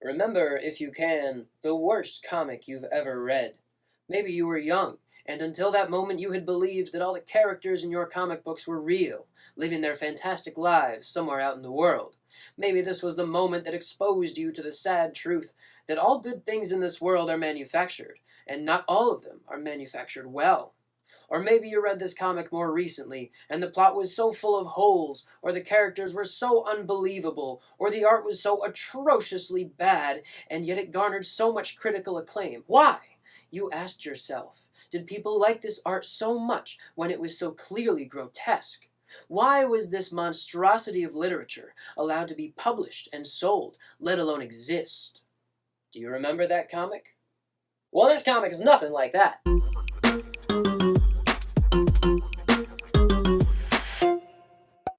Remember, if you can, the worst comic you've ever read. Maybe you were young, and until that moment you had believed that all the characters in your comic books were real, living their fantastic lives somewhere out in the world. Maybe this was the moment that exposed you to the sad truth that all good things in this world are manufactured, and not all of them are manufactured well. Or maybe you read this comic more recently, and the plot was so full of holes, or the characters were so unbelievable, or the art was so atrociously bad, and yet it garnered so much critical acclaim. Why? You asked yourself, did people like this art so much when it was so clearly grotesque? Why was this monstrosity of literature allowed to be published and sold, let alone exist? Do you remember that comic? Well, this comic is nothing like that.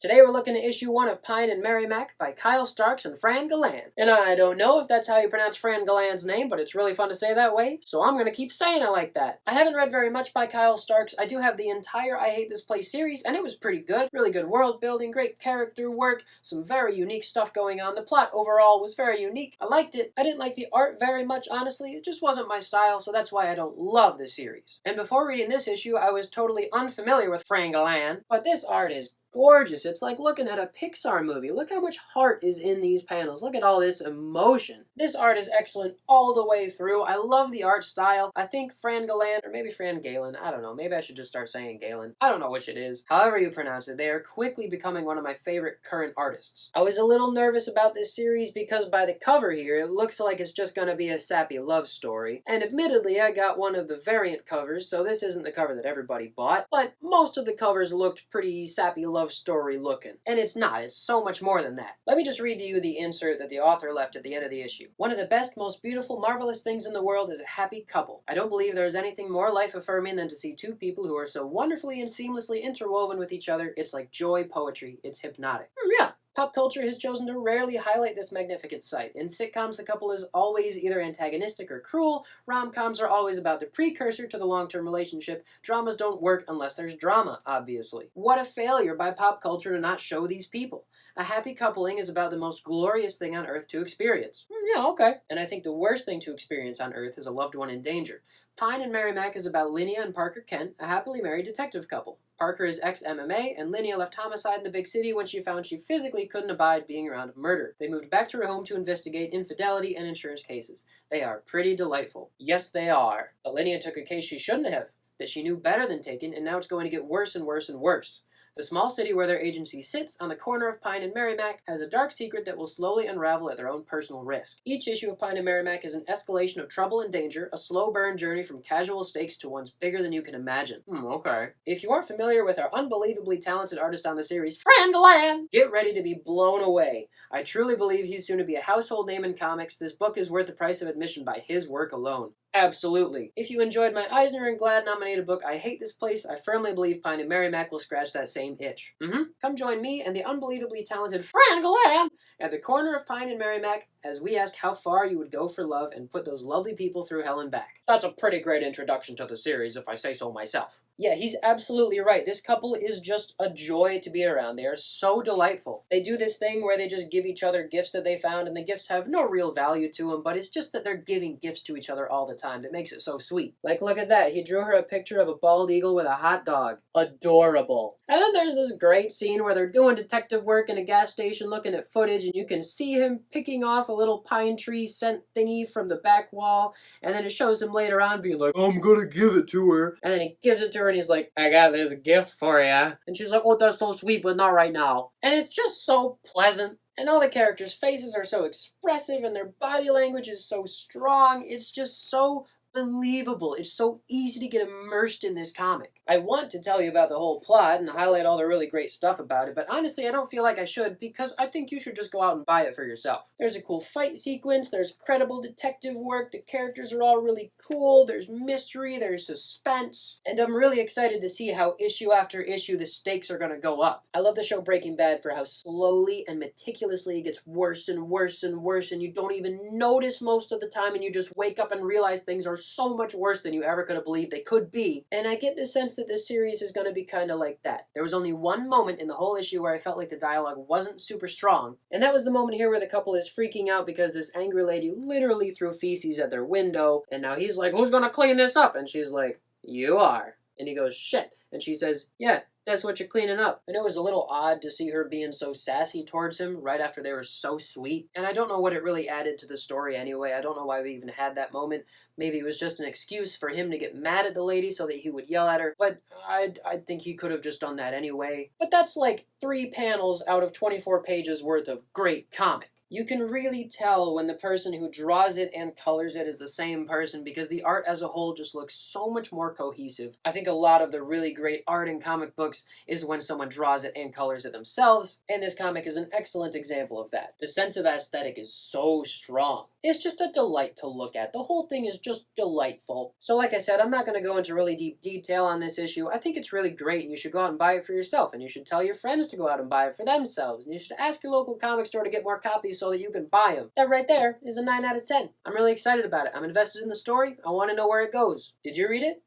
Today we're looking at issue 1 of Pine and Merrimac by Kyle Starks and Fran Galán. And I don't know if that's how you pronounce Fran Galán's name, but it's really fun to say that way, so I'm gonna keep saying it like that. I haven't read very much by Kyle Starks. I do have the entire I Hate This Place series, and it was pretty good. Really good world building, great character work, some very unique stuff going on. The plot overall was very unique. I liked it. I didn't like the art very much, honestly. It just wasn't my style, so that's why I don't love the series. And before reading this issue, I was totally unfamiliar with Fran Galán, but this art is gorgeous. It's like looking at a Pixar movie. Look how much heart is in these panels. Look at all this emotion. This art is excellent all the way through. I love the art style. I think Fran Galán, or maybe Fran Galán, I don't know. Maybe I should just start saying Galán. I don't know which it is. However you pronounce it, they are quickly becoming one of my favorite current artists. I was a little nervous about this series because by the cover here, it looks like it's just gonna be a sappy love story. And admittedly, I got one of the variant covers, so this isn't the cover that everybody bought, but most of the covers looked pretty sappy love story looking. And it's not. It's so much more than that. Let me just read to you the insert that the author left at the end of the issue. One of the best, most beautiful, marvelous things in the world is a happy couple. I don't believe there is anything more life-affirming than to see two people who are so wonderfully and seamlessly interwoven with each other. It's like joy poetry. It's hypnotic. Yeah. Pop culture has chosen to rarely highlight this magnificent sight. In sitcoms, the couple is always either antagonistic or cruel. Rom-coms are always about the precursor to the long-term relationship. Dramas don't work unless there's drama, obviously. What a failure by pop culture to not show these people. A happy coupling is about the most glorious thing on Earth to experience. Yeah, okay. And I think the worst thing to experience on Earth is a loved one in danger. Pine and Merrimac is about Linnea and Parker Kent, a happily married detective couple. Parker is ex-MMA, and Linnea left homicide in the big city when she found she physically couldn't abide being around murder. They moved back to her home to investigate infidelity and insurance cases. They are pretty delightful. Yes, they are. But Linnea took a case she shouldn't have, that she knew better than taking, and now it's going to get worse and worse and worse. The small city where their agency sits, on the corner of Pine and Merrimac, has a dark secret that will slowly unravel at their own personal risk. Each issue of Pine and Merrimac is an escalation of trouble and danger, a slow burn journey from casual stakes to ones bigger than you can imagine. Okay. If you aren't familiar with our unbelievably talented artist on the series, Fran Galán, get ready to be blown away. I truly believe he's soon to be a household name in comics. This book is worth the price of admission by his work alone. Absolutely. If you enjoyed my Eisner and Glad nominated book, I Hate This Place, I firmly believe Pine and Merrimac will scratch that same itch. Come join me and the unbelievably talented Fran Galán at the corner of Pine and Merrimac as we ask how far you would go for love and put those lovely people through hell and back. That's a pretty great introduction to the series, if I say so myself. Yeah, he's absolutely right. This couple is just a joy to be around. They are so delightful. They do this thing where they just give each other gifts that they found, and the gifts have no real value to them, but it's just that they're giving gifts to each other all the time that makes it so sweet. Like, look at that. He drew her a picture of a bald eagle with a hot dog. Adorable. And then there's this great scene where they're doing detective work in a gas station looking at footage, and you can see him picking off a little pine tree scent thingy from the back wall, and then it shows him later on being like, I'm gonna give it to her. And then he gives it to her and he's like, I got this gift for ya. And she's like, oh, that's so sweet, but not right now. And it's just so pleasant. And all the characters' faces are so expressive and their body language is so strong. It's just so believable. It's so easy to get immersed in this comic. I want to tell you about the whole plot and highlight all the really great stuff about it, but honestly I don't feel like I should because I think you should just go out and buy it for yourself. There's a cool fight sequence, there's credible detective work, the characters are all really cool, there's mystery, there's suspense, and I'm really excited to see how issue after issue the stakes are going to go up. I love the show Breaking Bad for how slowly and meticulously it gets worse and worse and worse, and you don't even notice most of the time, and you just wake up and realize things are so much worse than you ever could have believed they could be. And I get the sense that this series is going to be kind of like that. There was only one moment in the whole issue where I felt like the dialogue wasn't super strong, and that was the moment here where the couple is freaking out because this angry lady literally threw feces at their window, and now he's like, who's gonna clean this up? And she's like, you are. And he goes, shit. And she says, yeah, that's what you're cleaning up. And it was a little odd to see her being so sassy towards him right after they were so sweet. And I don't know what it really added to the story anyway. I don't know why we even had that moment. Maybe it was just an excuse for him to get mad at the lady so that he would yell at her. But I think he could have just done that anyway. But that's like 3 panels out of 24 pages worth of great comic. You can really tell when the person who draws it and colors it is the same person because the art as a whole just looks so much more cohesive. I think a lot of the really great art in comic books is when someone draws it and colors it themselves, and this comic is an excellent example of that. The sense of aesthetic is so strong. It's just a delight to look at. The whole thing is just delightful. So like I said, I'm not going to go into really deep detail on this issue. I think it's really great, and you should go out and buy it for yourself, and you should tell your friends to go out and buy it for themselves, and you should ask your local comic store to get more copies so that you can buy them. That right there is a 9 out of 10. I'm really excited about it. I'm invested in the story. I want to know where it goes. Did you read it?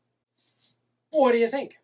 What do you think?